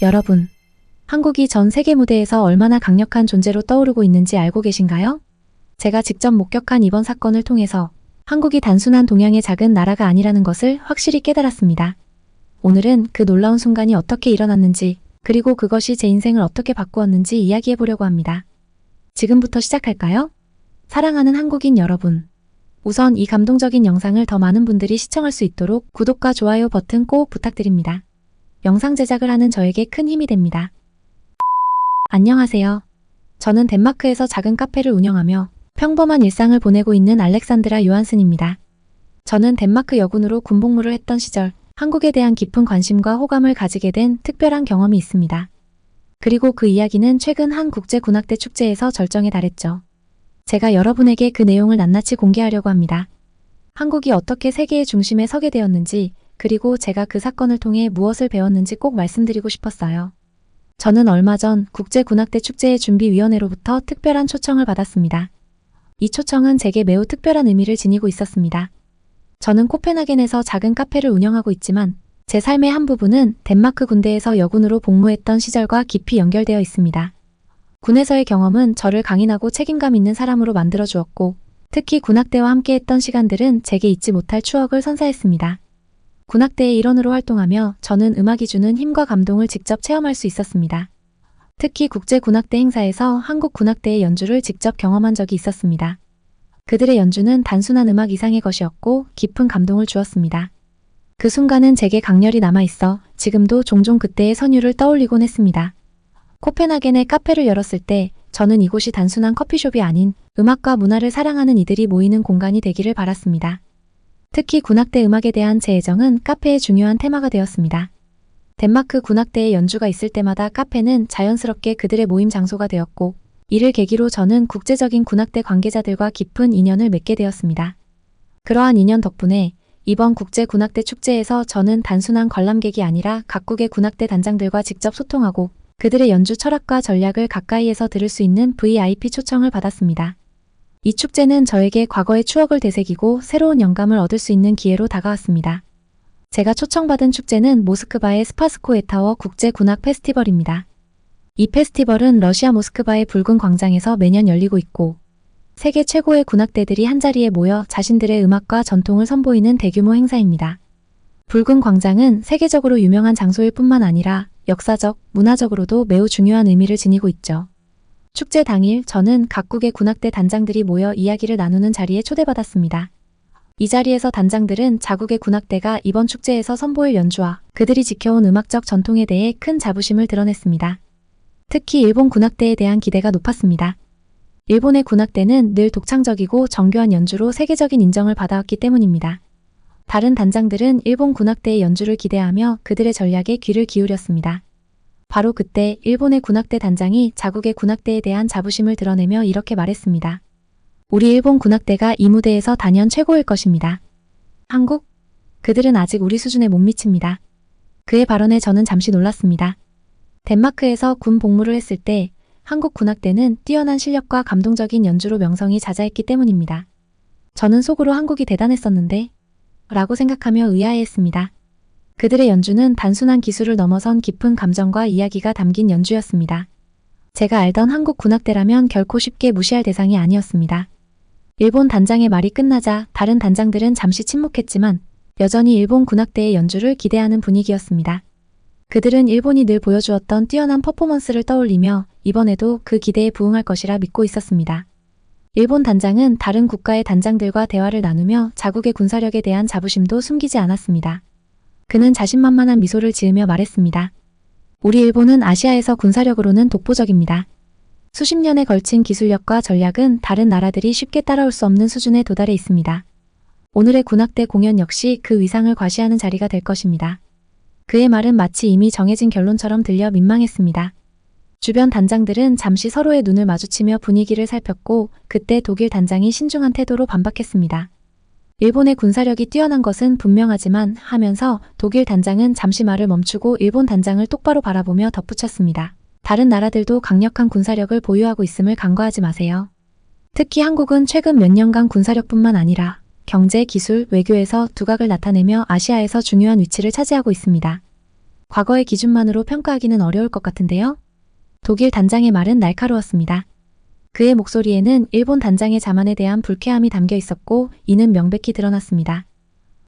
여러분, 한국이 전 세계 무대에서 얼마나 강력한 존재로 떠오르고 있는지 알고 계신가요? 제가 직접 목격한 이번 사건을 통해서 한국이 단순한 동양의 작은 나라가 아니라는 것을 확실히 깨달았습니다. 오늘은 그 놀라운 순간이 어떻게 일어났는지, 그리고 그것이 제 인생을 어떻게 바꾸었는지 이야기해 보려고 합니다. 지금부터 시작할까요? 사랑하는 한국인 여러분, 우선 이 감동적인 영상을 더 많은 분들이 시청할 수 있도록 구독과 좋아요 버튼 꼭 부탁드립니다. 영상 제작을 하는 저에게 큰 힘이 됩니다. 안녕하세요. 저는 덴마크에서 작은 카페를 운영하며 평범한 일상을 보내고 있는 알렉산드라 요한슨입니다. 저는 덴마크 여군으로 군복무를 했던 시절 한국에 대한 깊은 관심과 호감을 가지게 된 특별한 경험이 있습니다. 그리고 그 이야기는 최근 한 국제군악대 축제에서 절정에 달했죠. 제가 여러분에게 그 내용을 낱낱이 공개하려고 합니다. 한국이 어떻게 세계의 중심에 서게 되었는지, 그리고 제가 그 사건을 통해 무엇을 배웠는지 꼭 말씀드리고 싶었어요. 저는 얼마 전 국제군악대 축제의 준비위원회로부터 특별한 초청을 받았습니다. 이 초청은 제게 매우 특별한 의미를 지니고 있었습니다. 저는 코펜하겐에서 작은 카페를 운영하고 있지만 제 삶의 한 부분은 덴마크 군대에서 여군으로 복무했던 시절과 깊이 연결되어 있습니다. 군에서의 경험은 저를 강인하고 책임감 있는 사람으로 만들어 주었고, 특히 군악대와 함께했던 시간들은 제게 잊지 못할 추억을 선사했습니다. 군악대의 일원으로 활동하며 저는 음악이 주는 힘과 감동을 직접 체험할 수 있었습니다. 특히 국제군악대 행사에서 한국 군악대의 연주를 직접 경험한 적이 있었습니다. 그들의 연주는 단순한 음악 이상의 것이었고 깊은 감동을 주었습니다. 그 순간은 제게 강렬히 남아있어 지금도 종종 그때의 선율을 떠올리곤 했습니다. 코펜하겐에 카페를 열었을 때 저는 이곳이 단순한 커피숍이 아닌 음악과 문화를 사랑하는 이들이 모이는 공간이 되기를 바랐습니다. 특히 군악대 음악에 대한 제 애정은 카페의 중요한 테마가 되었습니다. 덴마크 군악대의 연주가 있을 때마다 카페는 자연스럽게 그들의 모임 장소가 되었고, 이를 계기로 저는 국제적인 군악대 관계자들과 깊은 인연을 맺게 되었습니다. 그러한 인연 덕분에 이번 국제군악대 축제에서 저는 단순한 관람객이 아니라 각국의 군악대 단장들과 직접 소통하고 그들의 연주 철학과 전략을 가까이에서 들을 수 있는 VIP 초청을 받았습니다. 이 축제는 저에게 과거의 추억을 되새기고 새로운 영감을 얻을 수 있는 기회로 다가왔습니다. 제가 초청받은 축제는 모스크바의 스파스코에타워 국제군악 페스티벌입니다. 이 페스티벌은 러시아 모스크바의 붉은 광장에서 매년 열리고 있고, 세계 최고의 군악대들이 한자리에 모여 자신들의 음악과 전통을 선보이는 대규모 행사입니다. 붉은 광장은 세계적으로 유명한 장소일 뿐만 아니라 역사적, 문화적으로도 매우 중요한 의미를 지니고 있죠. 축제 당일 저는 각국의 군악대 단장들이 모여 이야기를 나누는 자리에 초대받았습니다. 이 자리에서 단장들은 자국의 군악대가 이번 축제에서 선보일 연주와 그들이 지켜온 음악적 전통에 대해 큰 자부심을 드러냈습니다. 특히 일본 군악대에 대한 기대가 높았습니다. 일본의 군악대는 늘 독창적이고 정교한 연주로 세계적인 인정을 받아왔기 때문입니다. 다른 단장들은 일본 군악대의 연주를 기대하며 그들의 전략에 귀를 기울였습니다. 바로 그때 일본의 군악대 단장이 자국의 군악대에 대한 자부심을 드러내며 이렇게 말했습니다. 우리 일본 군악대가 이 무대에서 단연 최고일 것입니다. 한국? 그들은 아직 우리 수준에 못 미칩니다. 그의 발언에 저는 잠시 놀랐습니다. 덴마크에서 군 복무를 했을 때 한국 군악대는 뛰어난 실력과 감동적인 연주로 명성이 자자했기 때문입니다. 저는 속으로 한국이 대단했었는데? 라고 생각하며 의아해했습니다. 그들의 연주는 단순한 기술을 넘어선 깊은 감정과 이야기가 담긴 연주였습니다. 제가 알던 한국 군악대라면 결코 쉽게 무시할 대상이 아니었습니다. 일본 단장의 말이 끝나자 다른 단장들은 잠시 침묵했지만 여전히 일본 군악대의 연주를 기대하는 분위기였습니다. 그들은 일본이 늘 보여주었던 뛰어난 퍼포먼스를 떠올리며 이번에도 그 기대에 부응할 것이라 믿고 있었습니다. 일본 단장은 다른 국가의 단장들과 대화를 나누며 자국의 군사력에 대한 자부심도 숨기지 않았습니다. 그는 자신만만한 미소를 지으며 말했습니다. 우리 일본은 아시아에서 군사력으로는 독보적입니다. 수십 년에 걸친 기술력과 전략은 다른 나라들이 쉽게 따라올 수 없는 수준에 도달해 있습니다. 오늘의 군악대 공연 역시 그 위상을 과시하는 자리가 될 것입니다. 그의 말은 마치 이미 정해진 결론처럼 들려 민망했습니다. 주변 단장들은 잠시 서로의 눈을 마주치며 분위기를 살폈고 그때 독일 단장이 신중한 태도로 반박했습니다. 일본의 군사력이 뛰어난 것은 분명하지만 하면서 독일 단장은 잠시 말을 멈추고 일본 단장을 똑바로 바라보며 덧붙였습니다. 다른 나라들도 강력한 군사력을 보유하고 있음을 간과하지 마세요. 특히 한국은 최근 몇 년간 군사력뿐만 아니라 경제, 기술, 외교에서 두각을 나타내며 아시아에서 중요한 위치를 차지하고 있습니다. 과거의 기준만으로 평가하기는 어려울 것 같은데요. 독일 단장의 말은 날카로웠습니다. 그의 목소리에는 일본 단장의 자만에 대한 불쾌함이 담겨 있었고 이는 명백히 드러났습니다.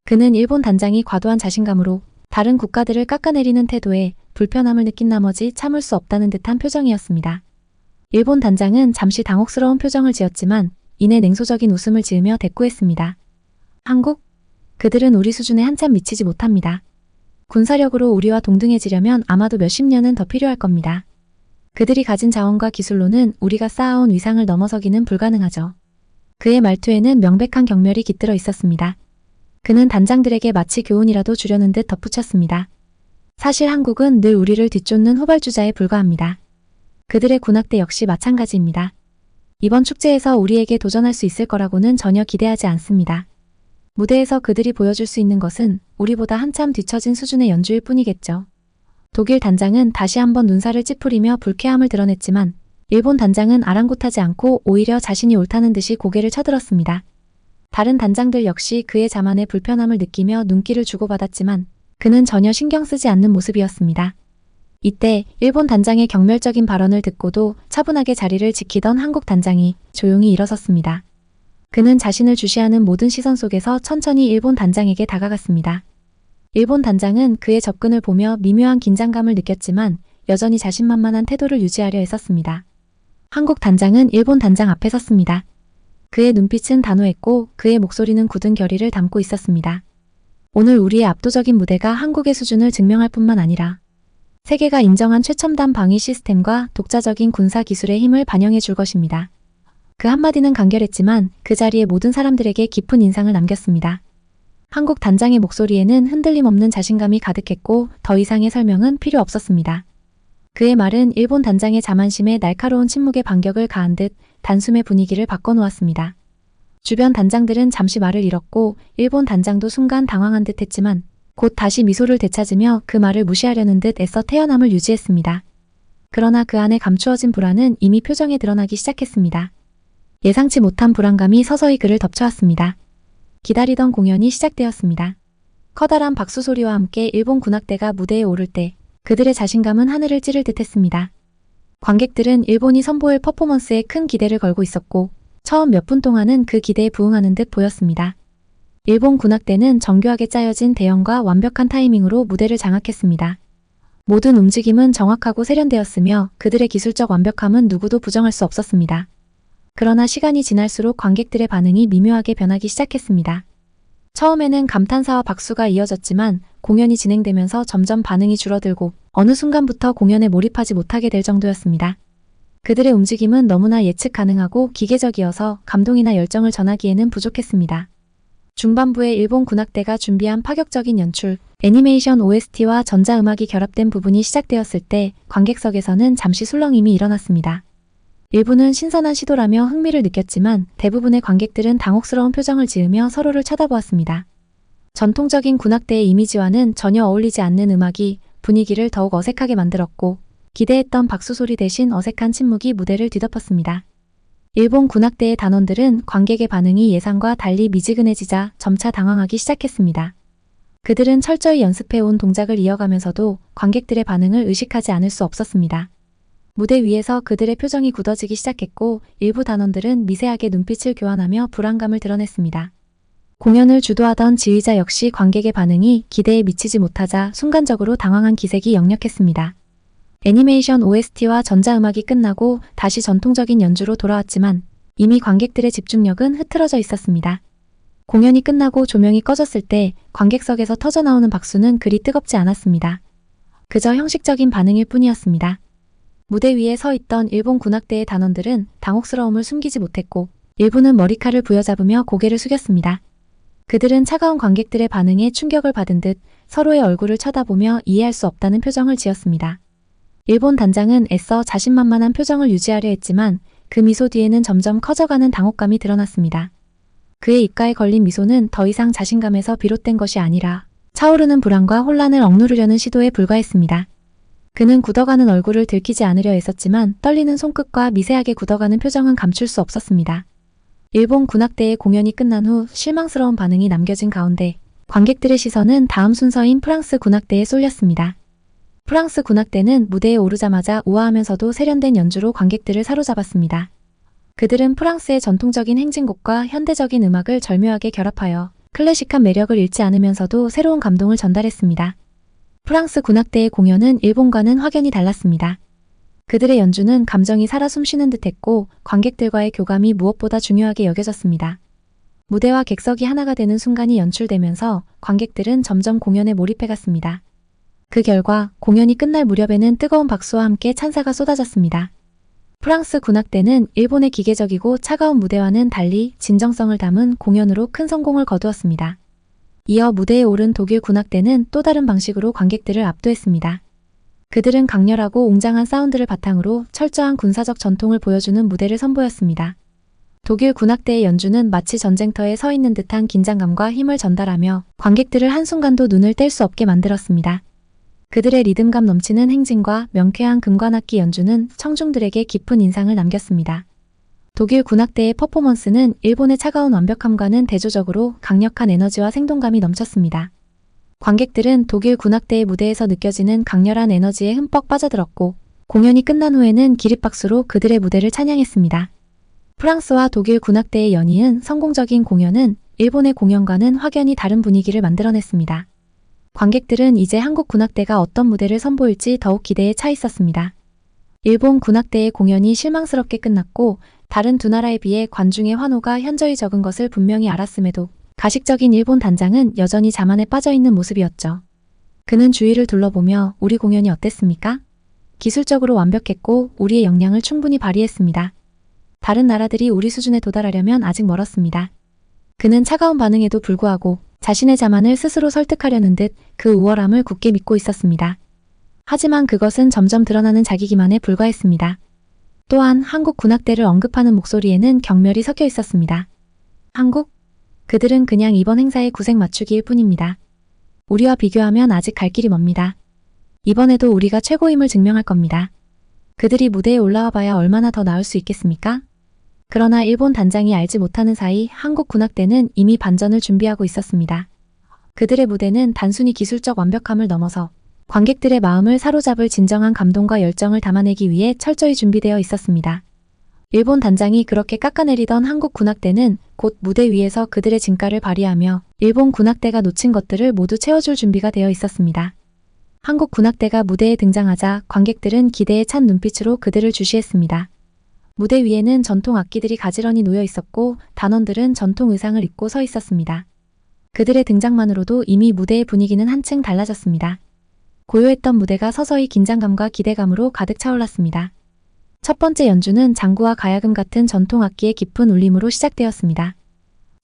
그는 일본 단장이 과도한 자신감으로 다른 국가들을 깎아내리는 태도에 불편함을 느낀 나머지 참을 수 없다는 듯한 표정이었습니다. 일본 단장은 잠시 당혹스러운 표정을 지었지만 이내 냉소적인 웃음을 지으며 대꾸했습니다. 한국? 그들은 우리 수준에 한참 미치지 못합니다. 군사력으로 우리와 동등해지려면 아마도 몇십 년은 더 필요할 겁니다. 그들이 가진 자원과 기술로는 우리가 쌓아온 위상을 넘어서기는 불가능하죠. 그의 말투에는 명백한 경멸이 깃들어 있었습니다. 그는 단장들에게 마치 교훈이라도 주려는 듯 덧붙였습니다. 사실 한국은 늘 우리를 뒤쫓는 후발주자에 불과합니다. 그들의 군악대 역시 마찬가지입니다. 이번 축제에서 우리에게 도전할 수 있을 거라고는 전혀 기대하지 않습니다. 무대에서 그들이 보여줄 수 있는 것은 우리보다 한참 뒤처진 수준의 연주일 뿐이겠죠. 독일 단장은 다시 한번 눈살을 찌푸리며 불쾌함을 드러냈지만 일본 단장은 아랑곳하지 않고 오히려 자신이 옳다는 듯이 고개를 쳐들었습니다. 다른 단장들 역시 그의 자만에 불편함을 느끼며 눈길을 주고받았지만 그는 전혀 신경 쓰지 않는 모습이었습니다. 이때 일본 단장의 경멸적인 발언을 듣고도 차분하게 자리를 지키던 한국 단장이 조용히 일어섰습니다. 그는 자신을 주시하는 모든 시선 속에서 천천히 일본 단장에게 다가갔습니다. 일본 단장은 그의 접근을 보며 미묘한 긴장감을 느꼈지만 여전히 자신만만한 태도를 유지하려 애썼습니다. 한국 단장은 일본 단장 앞에 섰습니다. 그의 눈빛은 단호했고 그의 목소리는 굳은 결의를 담고 있었습니다. 오늘 우리의 압도적인 무대가 한국의 수준을 증명할 뿐만 아니라 세계가 인정한 최첨단 방위 시스템과 독자적인 군사 기술의 힘을 반영해 줄 것입니다. 그 한마디는 간결했지만 그 자리의 모든 사람들에게 깊은 인상을 남겼습니다. 한국 단장의 목소리에는 흔들림 없는 자신감이 가득했고 더 이상의 설명은 필요 없었습니다. 그의 말은 일본 단장의 자만심에 날카로운 침묵의 반격을 가한 듯 단숨에 분위기를 바꿔놓았습니다. 주변 단장들은 잠시 말을 잃었고 일본 단장도 순간 당황한 듯 했지만 곧 다시 미소를 되찾으며 그 말을 무시하려는 듯 애써 태연함을 유지했습니다. 그러나 그 안에 감추어진 불안은 이미 표정에 드러나기 시작했습니다. 예상치 못한 불안감이 서서히 그를 덮쳐왔습니다. 기다리던 공연이 시작되었습니다. 커다란 박수 소리와 함께 일본 군악대가 무대에 오를 때 그들의 자신감은 하늘을 찌를 듯했습니다. 관객들은 일본이 선보일 퍼포먼스에 큰 기대를 걸고 있었고 처음 몇 분 동안은 그 기대에 부응하는 듯 보였습니다. 일본 군악대는 정교하게 짜여진 대형과 완벽한 타이밍으로 무대를 장악했습니다. 모든 움직임은 정확하고 세련되었으며 그들의 기술적 완벽함은 누구도 부정할 수 없었습니다. 그러나 시간이 지날수록 관객들의 반응이 미묘하게 변하기 시작했습니다. 처음에는 감탄사와 박수가 이어졌지만 공연이 진행되면서 점점 반응이 줄어들고 어느 순간부터 공연에 몰입하지 못하게 될 정도였습니다. 그들의 움직임은 너무나 예측 가능하고 기계적이어서 감동이나 열정을 전하기에는 부족했습니다. 중반부에 일본 군악대가 준비한 파격적인 연출, 애니메이션 OST와 전자음악이 결합된 부분이 시작되었을 때 관객석에서는 잠시 술렁임이 일어났습니다. 일부는 신선한 시도라며 흥미를 느꼈지만 대부분의 관객들은 당혹스러운 표정을 지으며 서로를 쳐다보았습니다. 전통적인 군악대의 이미지와는 전혀 어울리지 않는 음악이 분위기를 더욱 어색하게 만들었고 기대했던 박수 소리 대신 어색한 침묵이 무대를 뒤덮었습니다. 일본 군악대의 단원들은 관객의 반응이 예상과 달리 미지근해지자 점차 당황하기 시작했습니다. 그들은 철저히 연습해온 동작을 이어가면서도 관객들의 반응을 의식하지 않을 수 없었습니다. 무대 위에서 그들의 표정이 굳어지기 시작했고 일부 단원들은 미세하게 눈빛을 교환하며 불안감을 드러냈습니다. 공연을 주도하던 지휘자 역시 관객의 반응이 기대에 미치지 못하자 순간적으로 당황한 기색이 역력했습니다. 애니메이션 OST와 전자음악이 끝나고 다시 전통적인 연주로 돌아왔지만 이미 관객들의 집중력은 흐트러져 있었습니다. 공연이 끝나고 조명이 꺼졌을 때 관객석에서 터져나오는 박수는 그리 뜨겁지 않았습니다. 그저 형식적인 반응일 뿐이었습니다. 무대 위에 서 있던 일본 군악대의 단원들은 당혹스러움을 숨기지 못했고 일부는 머리칼을 부여잡으며 고개를 숙였습니다. 그들은 차가운 관객들의 반응에 충격을 받은 듯 서로의 얼굴을 쳐다보며 이해할 수 없다는 표정을 지었습니다. 일본 단장은 애써 자신만만한 표정을 유지하려 했지만 그 미소 뒤에는 점점 커져가는 당혹감이 드러났습니다. 그의 입가에 걸린 미소는 더 이상 자신감에서 비롯된 것이 아니라 차오르는 불안과 혼란을 억누르려는 시도에 불과했습니다. 그는 굳어가는 얼굴을 들키지 않으려 애썼지만 떨리는 손끝과 미세하게 굳어가는 표정은 감출 수 없었습니다. 일본 군악대의 공연이 끝난 후 실망스러운 반응이 남겨진 가운데 관객들의 시선은 다음 순서인 프랑스 군악대에 쏠렸습니다. 프랑스 군악대는 무대에 오르자마자 우아하면서도 세련된 연주로 관객들을 사로잡았습니다. 그들은 프랑스의 전통적인 행진곡과 현대적인 음악을 절묘하게 결합하여 클래식한 매력을 잃지 않으면서도 새로운 감동을 전달했습니다. 프랑스 군악대의 공연은 일본과는 확연히 달랐습니다. 그들의 연주는 감정이 살아 숨쉬는 듯했고 관객들과의 교감이 무엇보다 중요하게 여겨졌습니다. 무대와 객석이 하나가 되는 순간이 연출되면서 관객들은 점점 공연에 몰입해갔습니다. 그 결과 공연이 끝날 무렵에는 뜨거운 박수와 함께 찬사가 쏟아졌습니다. 프랑스 군악대는 일본의 기계적이고 차가운 무대와는 달리 진정성을 담은 공연으로 큰 성공을 거두었습니다. 이어 무대에 오른 독일 군악대는 또 다른 방식으로 관객들을 압도했습니다. 그들은 강렬하고 웅장한 사운드를 바탕으로 철저한 군사적 전통을 보여주는 무대를 선보였습니다. 독일 군악대의 연주는 마치 전쟁터에 서 있는 듯한 긴장감과 힘을 전달하며 관객들을 한순간도 눈을 뗄 수 없게 만들었습니다. 그들의 리듬감 넘치는 행진과 명쾌한 금관악기 연주는 청중들에게 깊은 인상을 남겼습니다. 독일 군악대의 퍼포먼스는 일본의 차가운 완벽함과는 대조적으로 강력한 에너지와 생동감이 넘쳤습니다. 관객들은 독일 군악대의 무대에서 느껴지는 강렬한 에너지에 흠뻑 빠져들었고 공연이 끝난 후에는 기립박수로 그들의 무대를 찬양했습니다. 프랑스와 독일 군악대의 연이은 성공적인 공연은 일본의 공연과는 확연히 다른 분위기를 만들어냈습니다. 관객들은 이제 한국 군악대가 어떤 무대를 선보일지 더욱 기대에 차 있었습니다. 일본 군악대의 공연이 실망스럽게 끝났고 다른 두 나라에 비해 관중의 환호가 현저히 적은 것을 분명히 알았음에도 가식적인 일본 단장은 여전히 자만에 빠져있는 모습이었죠. 그는 주위를 둘러보며 우리 공연이 어땠습니까? 기술적으로 완벽했고 우리의 역량을 충분히 발휘했습니다. 다른 나라들이 우리 수준에 도달하려면 아직 멀었습니다. 그는 차가운 반응에도 불구하고 자신의 자만을 스스로 설득하려는 듯 그 우월함을 굳게 믿고 있었습니다. 하지만 그것은 점점 드러나는 자기 기만에 불과했습니다. 또한 한국 군악대를 언급하는 목소리에는 경멸이 섞여 있었습니다. 한국? 그들은 그냥 이번 행사의 구색 맞추기일 뿐입니다. 우리와 비교하면 아직 갈 길이 멉니다. 이번에도 우리가 최고임을 증명할 겁니다. 그들이 무대에 올라와 봐야 얼마나 더 나을 수 있겠습니까? 그러나 일본 단장이 알지 못하는 사이 한국 군악대는 이미 반전을 준비하고 있었습니다. 그들의 무대는 단순히 기술적 완벽함을 넘어서 관객들의 마음을 사로잡을 진정한 감동과 열정을 담아내기 위해 철저히 준비되어 있었습니다. 일본 단장이 그렇게 깎아내리던 한국 군악대는 곧 무대 위에서 그들의 진가를 발휘하며 일본 군악대가 놓친 것들을 모두 채워줄 준비가 되어 있었습니다. 한국 군악대가 무대에 등장하자 관객들은 기대에 찬 눈빛으로 그들을 주시했습니다. 무대 위에는 전통 악기들이 가지런히 놓여 있었고 단원들은 전통 의상을 입고 서 있었습니다. 그들의 등장만으로도 이미 무대의 분위기는 한층 달라졌습니다. 고요했던 무대가 서서히 긴장감과 기대감으로 가득 차올랐습니다. 첫 번째 연주는 장구와 가야금 같은 전통 악기의 깊은 울림으로 시작되었습니다.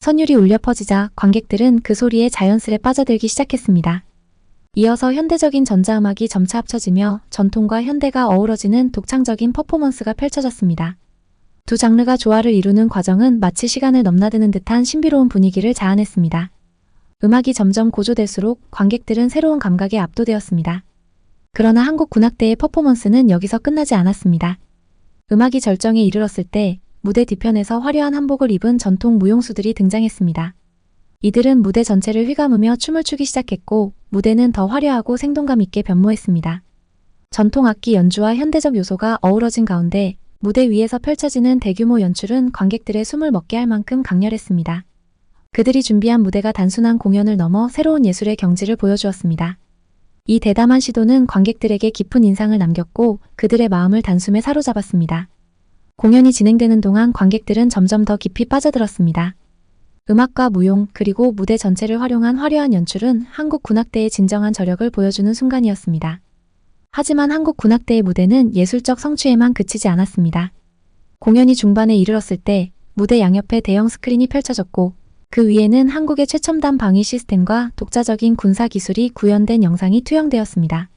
선율이 울려 퍼지자 관객들은 그 소리에 자연스레 빠져들기 시작했습니다. 이어서 현대적인 전자음악이 점차 합쳐지며 전통과 현대가 어우러지는 독창적인 퍼포먼스가 펼쳐졌습니다. 두 장르가 조화를 이루는 과정은 마치 시간을 넘나드는 듯한 신비로운 분위기를 자아냈습니다. 음악이 점점 고조될수록 관객들은 새로운 감각에 압도되었습니다. 그러나 한국 군악대의 퍼포먼스는 여기서 끝나지 않았습니다. 음악이 절정에 이르렀을 때 무대 뒤편에서 화려한 한복을 입은 전통 무용수들이 등장했습니다. 이들은 무대 전체를 휘감으며 춤을 추기 시작했고 무대는 더 화려하고 생동감 있게 변모했습니다. 전통 악기 연주와 현대적 요소가 어우러진 가운데 무대 위에서 펼쳐지는 대규모 연출은 관객들의 숨을 먹게 할 만큼 강렬했습니다. 그들이 준비한 무대가 단순한 공연을 넘어 새로운 예술의 경지를 보여주었습니다. 이 대담한 시도는 관객들에게 깊은 인상을 남겼고 그들의 마음을 단숨에 사로잡았습니다. 공연이 진행되는 동안 관객들은 점점 더 깊이 빠져들었습니다. 음악과 무용 그리고 무대 전체를 활용한 화려한 연출은 한국 군악대의 진정한 저력을 보여주는 순간이었습니다. 하지만 한국 군악대의 무대는 예술적 성취에만 그치지 않았습니다. 공연이 중반에 이르렀을 때 무대 양옆에 대형 스크린이 펼쳐졌고 그 위에는 한국의 최첨단 방위 시스템과 독자적인 군사 기술이 구현된 영상이 투영되었습니다.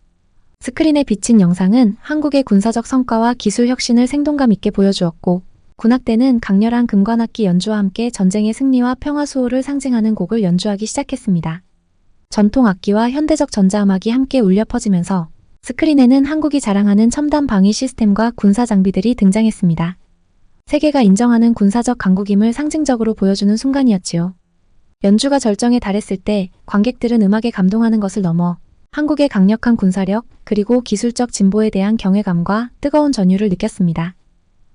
스크린에 비친 영상은 한국의 군사적 성과와 기술 혁신을 생동감 있게 보여주었고 군악대는 강렬한 금관악기 연주와 함께 전쟁의 승리와 평화 수호를 상징하는 곡을 연주하기 시작했습니다. 전통 악기와 현대적 전자음악이 함께 울려 퍼지면서 스크린에는 한국이 자랑하는 첨단 방위 시스템과 군사 장비들이 등장했습니다. 세계가 인정하는 군사적 강국임을 상징적으로 보여주는 순간이었지요. 연주가 절정에 달했을 때 관객들은 음악에 감동하는 것을 넘어 한국의 강력한 군사력, 그리고 기술적 진보에 대한 경외감과 뜨거운 전율을 느꼈습니다.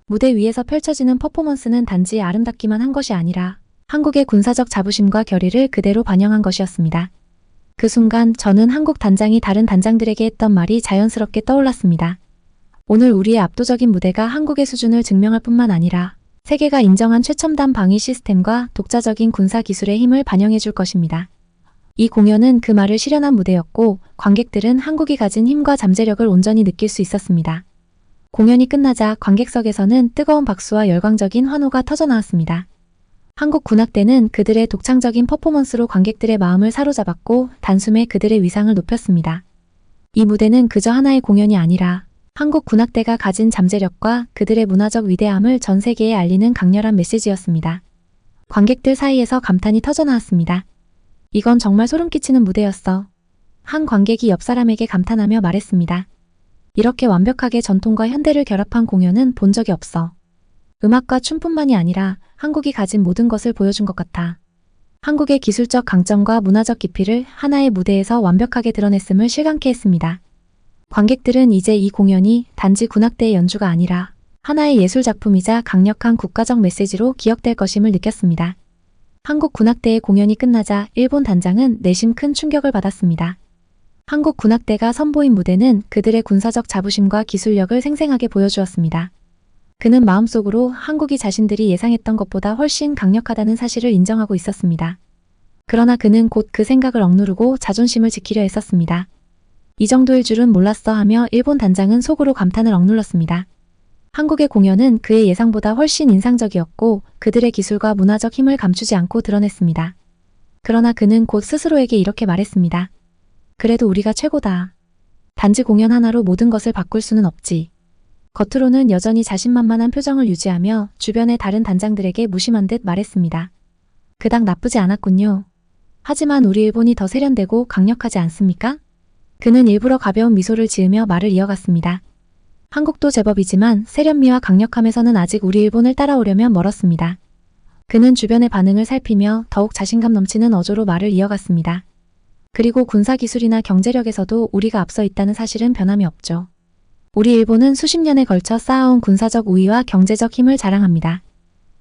무대 위에서 펼쳐지는 퍼포먼스는 단지 아름답기만 한 것이 아니라 한국의 군사적 자부심과 결의를 그대로 반영한 것이었습니다. 그 순간 저는 한국 단장이 다른 단장들에게 했던 말이 자연스럽게 떠올랐습니다. 오늘 우리의 압도적인 무대가 한국의 수준을 증명할 뿐만 아니라 세계가 인정한 최첨단 방위 시스템과 독자적인 군사 기술의 힘을 반영해 줄 것입니다. 이 공연은 그 말을 실현한 무대였고 관객들은 한국이 가진 힘과 잠재력을 온전히 느낄 수 있었습니다. 공연이 끝나자 관객석에서는 뜨거운 박수와 열광적인 환호가 터져나왔습니다. 한국 군악대는 그들의 독창적인 퍼포먼스로 관객들의 마음을 사로잡았고 단숨에 그들의 위상을 높였습니다. 이 무대는 그저 하나의 공연이 아니라 한국 군악대가 가진 잠재력과 그들의 문화적 위대함을 전 세계에 알리는 강렬한 메시지였습니다. 관객들 사이에서 감탄이 터져나왔습니다. 이건 정말 소름 끼치는 무대였어. 한 관객이 옆 사람에게 감탄하며 말했습니다. 이렇게 완벽하게 전통과 현대를 결합한 공연은 본 적이 없어. 음악과 춤뿐만이 아니라 한국이 가진 모든 것을 보여준 것 같아. 한국의 기술적 강점과 문화적 깊이를 하나의 무대에서 완벽하게 드러냈음을 실감케 했습니다. 관객들은 이제 이 공연이 단지 군악대의 연주가 아니라 하나의 예술작품이자 강력한 국가적 메시지로 기억될 것임을 느꼈습니다. 한국 군악대의 공연이 끝나자 일본 단장은 내심 큰 충격을 받았습니다. 한국 군악대가 선보인 무대는 그들의 군사적 자부심과 기술력을 생생하게 보여주었습니다. 그는 마음속으로 한국이 자신들이 예상했던 것보다 훨씬 강력하다는 사실을 인정하고 있었습니다. 그러나 그는 곧 그 생각을 억누르고 자존심을 지키려 했었습니다. 이 정도일 줄은 몰랐어 하며 일본 단장은 속으로 감탄을 억눌렀습니다. 한국의 공연은 그의 예상보다 훨씬 인상적이었고 그들의 기술과 문화적 힘을 감추지 않고 드러냈습니다. 그러나 그는 곧 스스로에게 이렇게 말했습니다. 그래도 우리가 최고다. 단지 공연 하나로 모든 것을 바꿀 수는 없지. 겉으로는 여전히 자신만만한 표정을 유지하며 주변의 다른 단장들에게 무심한 듯 말했습니다. 그닥 나쁘지 않았군요. 하지만 우리 일본이 더 세련되고 강력하지 않습니까? 그는 일부러 가벼운 미소를 지으며 말을 이어갔습니다. 한국도 제법이지만 세련미와 강력함에서는 아직 우리 일본을 따라오려면 멀었습니다. 그는 주변의 반응을 살피며 더욱 자신감 넘치는 어조로 말을 이어갔습니다. 그리고 군사기술이나 경제력에서도 우리가 앞서 있다는 사실은 변함이 없죠. 우리 일본은 수십 년에 걸쳐 쌓아온 군사적 우위와 경제적 힘을 자랑합니다.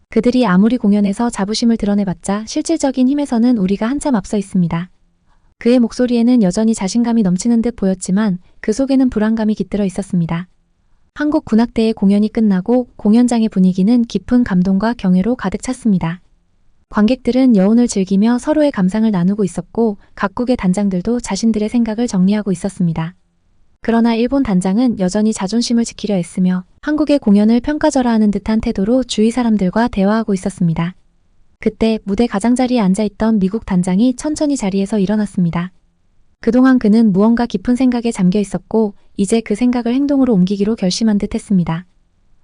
그들이 아무리 공연에서 자부심을 드러내봤자 실질적인 힘에서는 우리가 한참 앞서 있습니다. 그의 목소리에는 여전히 자신감이 넘치는 듯 보였지만 그 속에는 불안감이 깃들어 있었습니다. 한국 군악대의 공연이 끝나고 공연장의 분위기는 깊은 감동과 경애로 가득 찼습니다. 관객들은 여운을 즐기며 서로의 감상을 나누고 있었고 각국의 단장들도 자신들의 생각을 정리하고 있었습니다. 그러나 일본 단장은 여전히 자존심을 지키려 했으며 한국의 공연을 평가절하하는 듯한 태도로 주위 사람들과 대화하고 있었습니다. 그때 무대 가장자리에 앉아있던 미국 단장이 천천히 자리에서 일어났습니다. 그동안 그는 무언가 깊은 생각에 잠겨 있었고 이제 그 생각을 행동으로 옮기기로 결심한 듯 했습니다.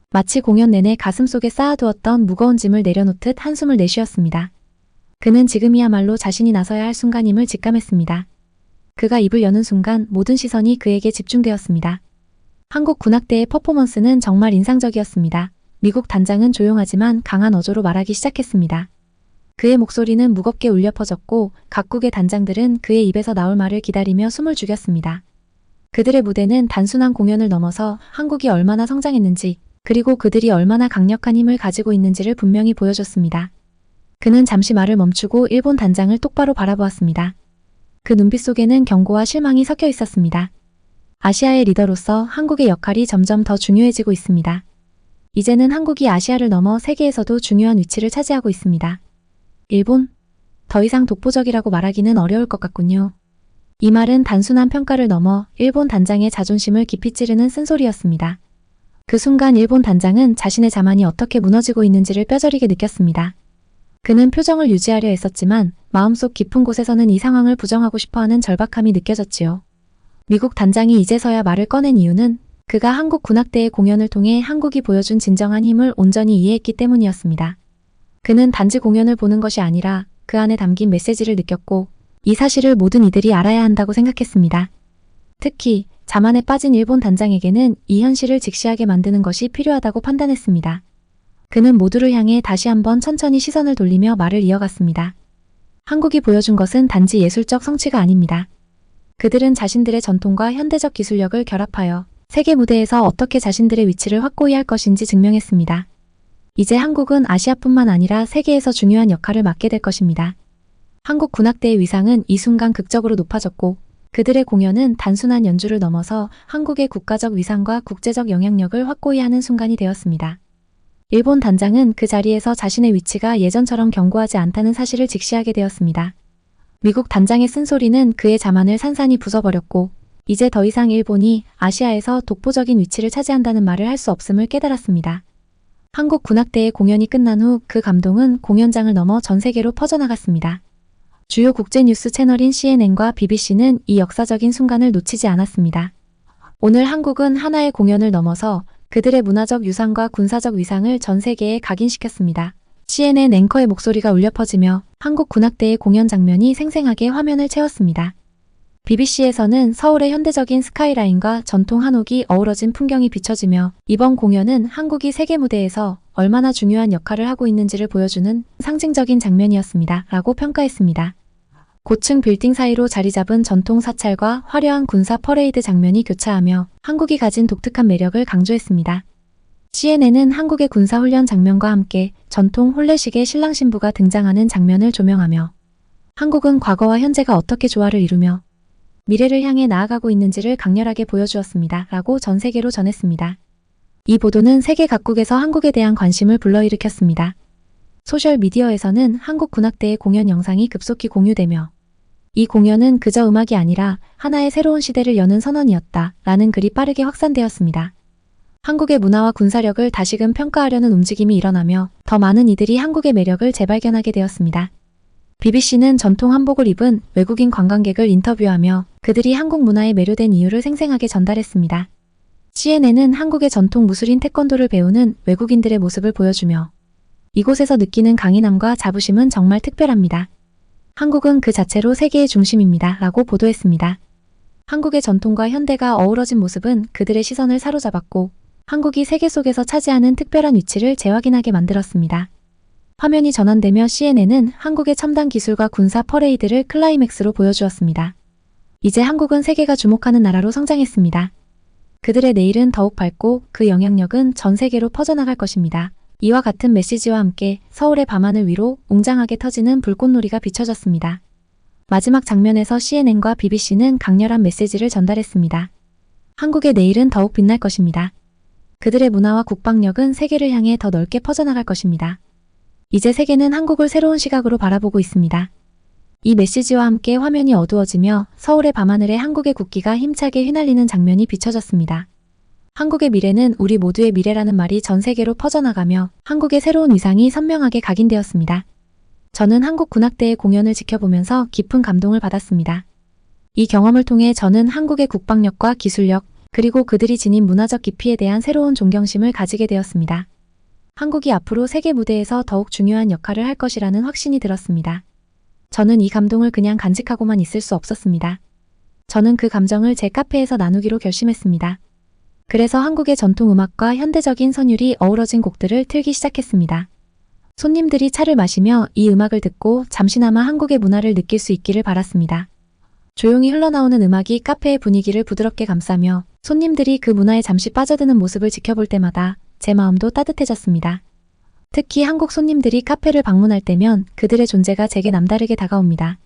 마치 공연 내내 가슴속에 쌓아두었던 무거운 짐을 내려놓듯 한숨을 내쉬었습니다. 그는 지금이야말로 자신이 나서야 할 순간임을 직감했습니다. 그가 입을 여는 순간 모든 시선이 그에게 집중되었습니다. 한국 군악대의 퍼포먼스는 정말 인상적이었습니다. 미국 단장은 조용하지만 강한 어조로 말하기 시작했습니다. 그의 목소리는 무겁게 울려 퍼졌고 각국의 단장들은 그의 입에서 나올 말을 기다리며 숨을 죽였습니다. 그들의 무대는 단순한 공연을 넘어서 한국이 얼마나 성장했는지 그리고 그들이 얼마나 강력한 힘을 가지고 있는지를 분명히 보여줬습니다. 그는 잠시 말을 멈추고 일본 단장을 똑바로 바라보았습니다. 그 눈빛 속에는 경고와 실망이 섞여 있었습니다. 아시아의 리더로서 한국의 역할이 점점 더 중요해지고 있습니다. 이제는 한국이 아시아를 넘어 세계에서도 중요한 위치를 차지하고 있습니다. 일본? 더 이상 독보적이라고 말하기는 어려울 것 같군요. 이 말은 단순한 평가를 넘어 일본 단장의 자존심을 깊이 찌르는 쓴소리였습니다. 그 순간 일본 단장은 자신의 자만이 어떻게 무너지고 있는지를 뼈저리게 느꼈습니다. 그는 표정을 유지하려 애썼지만 마음속 깊은 곳에서는 이 상황을 부정하고 싶어하는 절박함이 느껴졌지요. 미국 단장이 이제서야 말을 꺼낸 이유는 그가 한국 군악대의 공연을 통해 한국이 보여준 진정한 힘을 온전히 이해했기 때문이었습니다. 그는 단지 공연을 보는 것이 아니라 그 안에 담긴 메시지를 느꼈고 이 사실을 모든 이들이 알아야 한다고 생각했습니다. 특히 자만에 빠진 일본 단장에게는 이 현실을 직시하게 만드는 것이 필요하다고 판단했습니다. 그는 모두를 향해 다시 한번 천천히 시선을 돌리며 말을 이어갔습니다. 한국이 보여준 것은 단지 예술적 성취가 아닙니다. 그들은 자신들의 전통과 현대적 기술력을 결합하여 세계 무대에서 어떻게 자신들의 위치를 확고히 할 것인지 증명했습니다. 이제 한국은 아시아뿐만 아니라 세계에서 중요한 역할을 맡게 될 것입니다. 한국 군악대의 위상은 이 순간 극적으로 높아졌고 그들의 공연은 단순한 연주를 넘어서 한국의 국가적 위상과 국제적 영향력을 확고히 하는 순간이 되었습니다. 일본 단장은 그 자리에서 자신의 위치가 예전처럼 견고하지 않다는 사실을 직시하게 되었습니다. 미국 단장의 쓴소리는 그의 자만을 산산이 부숴버렸고 이제 더 이상 일본이 아시아에서 독보적인 위치를 차지한다는 말을 할 수 없음을 깨달았습니다. 한국 군악대의 공연이 끝난 후 그 감동은 공연장을 넘어 전 세계로 퍼져나갔습니다. 주요 국제 뉴스 채널인 CNN과 BBC는 이 역사적인 순간을 놓치지 않았습니다. 오늘 한국은 하나의 공연을 넘어서 그들의 문화적 유산과 군사적 위상을 전 세계에 각인시켰습니다. CNN 앵커의 목소리가 울려 퍼지며 한국 군악대의 공연 장면이 생생하게 화면을 채웠습니다. BBC에서는 서울의 현대적인 스카이라인과 전통 한옥이 어우러진 풍경이 비춰지며 이번 공연은 한국이 세계 무대에서 얼마나 중요한 역할을 하고 있는지를 보여주는 상징적인 장면이었습니다. 라고 평가했습니다. 고층 빌딩 사이로 자리 잡은 전통 사찰과 화려한 군사 퍼레이드 장면이 교차하며 한국이 가진 독특한 매력을 강조했습니다. CNN은 한국의 군사훈련 장면과 함께 전통 혼례식의 신랑 신부가 등장하는 장면을 조명하며 한국은 과거와 현재가 어떻게 조화를 이루며 미래를 향해 나아가고 있는지를 강렬하게 보여주었습니다. 라고 전 세계로 전했습니다. 이 보도는 세계 각국에서 한국에 대한 관심을 불러일으켰습니다. 소셜미디어에서는 한국 군악대의 공연 영상이 급속히 공유되며 이 공연은 그저 음악이 아니라 하나의 새로운 시대를 여는 선언이었다. 라는 글이 빠르게 확산되었습니다. 한국의 문화와 군사력을 다시금 평가하려는 움직임이 일어나며 더 많은 이들이 한국의 매력을 재발견하게 되었습니다. BBC는 전통 한복을 입은 외국인 관광객을 인터뷰하며 그들이 한국 문화에 매료된 이유를 생생하게 전달했습니다. CNN은 한국의 전통 무술인 태권도를 배우는 외국인들의 모습을 보여주며 이곳에서 느끼는 강인함과 자부심은 정말 특별합니다. 한국은 그 자체로 세계의 중심입니다. 라고 보도했습니다. 한국의 전통과 현대가 어우러진 모습은 그들의 시선을 사로잡았고 한국이 세계 속에서 차지하는 특별한 위치를 재확인하게 만들었습니다. 화면이 전환되며 CNN은 한국의 첨단 기술과 군사 퍼레이드를 클라이맥스로 보여주었습니다. 이제 한국은 세계가 주목하는 나라로 성장했습니다. 그들의 내일은 더욱 밝고 그 영향력은 전 세계로 퍼져나갈 것입니다. 이와 같은 메시지와 함께 서울의 밤하늘 위로 웅장하게 터지는 불꽃놀이가 비춰졌습니다. 마지막 장면에서 CNN과 BBC는 강렬한 메시지를 전달했습니다. 한국의 내일은 더욱 빛날 것입니다. 그들의 문화와 국방력은 세계를 향해 더 넓게 퍼져나갈 것입니다. 이제 세계는 한국을 새로운 시각으로 바라보고 있습니다. 이 메시지와 함께 화면이 어두워지며 서울의 밤하늘에 한국의 국기가 힘차게 휘날리는 장면이 비춰졌습니다. 한국의 미래는 우리 모두의 미래라는 말이 전 세계로 퍼져나가며 한국의 새로운 위상이 선명하게 각인되었습니다. 저는 한국 군악대의 공연을 지켜보면서 깊은 감동을 받았습니다. 이 경험을 통해 저는 한국의 국방력과 기술력, 그리고 그들이 지닌 문화적 깊이에 대한 새로운 존경심을 가지게 되었습니다. 한국이 앞으로 세계 무대에서 더욱 중요한 역할을 할 것이라는 확신이 들었습니다. 저는 이 감동을 그냥 간직하고만 있을 수 없었습니다. 저는 그 감정을 제 카페에서 나누기로 결심했습니다. 그래서 한국의 전통 음악과 현대적인 선율이 어우러진 곡들을 틀기 시작했습니다. 손님들이 차를 마시며 이 음악을 듣고 잠시나마 한국의 문화를 느낄 수 있기를 바랐습니다. 조용히 흘러나오는 음악이 카페의 분위기를 부드럽게 감싸며 손님들이 그 문화에 잠시 빠져드는 모습을 지켜볼 때마다 제 마음도 따뜻해졌습니다. 특히 한국 손님들이 카페를 방문할 때면 그들의 존재가 제게 남다르게 다가옵니다.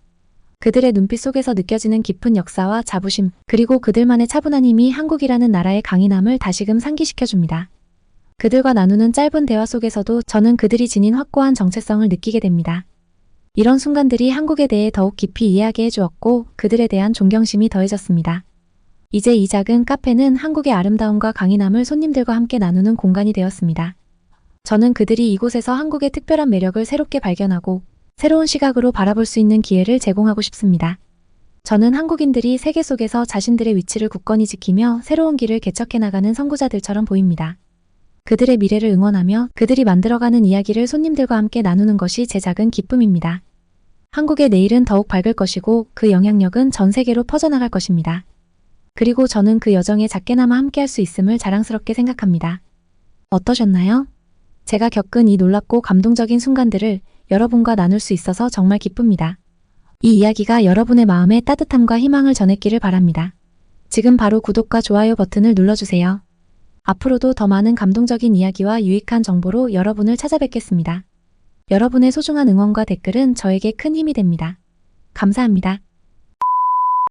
그들의 눈빛 속에서 느껴지는 깊은 역사와 자부심, 그리고 그들만의 차분한 힘이 한국이라는 나라의 강인함을 다시금 상기시켜줍니다. 그들과 나누는 짧은 대화 속에서도 저는 그들이 지닌 확고한 정체성을 느끼게 됩니다. 이런 순간들이 한국에 대해 더욱 깊이 이해하게 해주었고 그들에 대한 존경심이 더해졌습니다. 이제 이 작은 카페는 한국의 아름다움과 강인함을 손님들과 함께 나누는 공간이 되었습니다. 저는 그들이 이곳에서 한국의 특별한 매력을 새롭게 발견하고 새로운 시각으로 바라볼 수 있는 기회를 제공하고 싶습니다. 저는 한국인들이 세계 속에서 자신들의 위치를 굳건히 지키며 새로운 길을 개척해 나가는 선구자들처럼 보입니다. 그들의 미래를 응원하며 그들이 만들어가는 이야기를 손님들과 함께 나누는 것이 제 작은 기쁨입니다. 한국의 내일은 더욱 밝을 것이고 그 영향력은 전 세계로 퍼져나갈 것입니다. 그리고 저는 그 여정에 작게나마 함께할 수 있음을 자랑스럽게 생각합니다. 어떠셨나요? 제가 겪은 이 놀랍고 감동적인 순간들을 여러분과 나눌 수 있어서 정말 기쁩니다. 이 이야기가 여러분의 마음에 따뜻함과 희망을 전했기를 바랍니다. 지금 바로 구독과 좋아요 버튼을 눌러주세요. 앞으로도 더 많은 감동적인 이야기와 유익한 정보로 여러분을 찾아뵙겠습니다. 여러분의 소중한 응원과 댓글은 저에게 큰 힘이 됩니다. 감사합니다.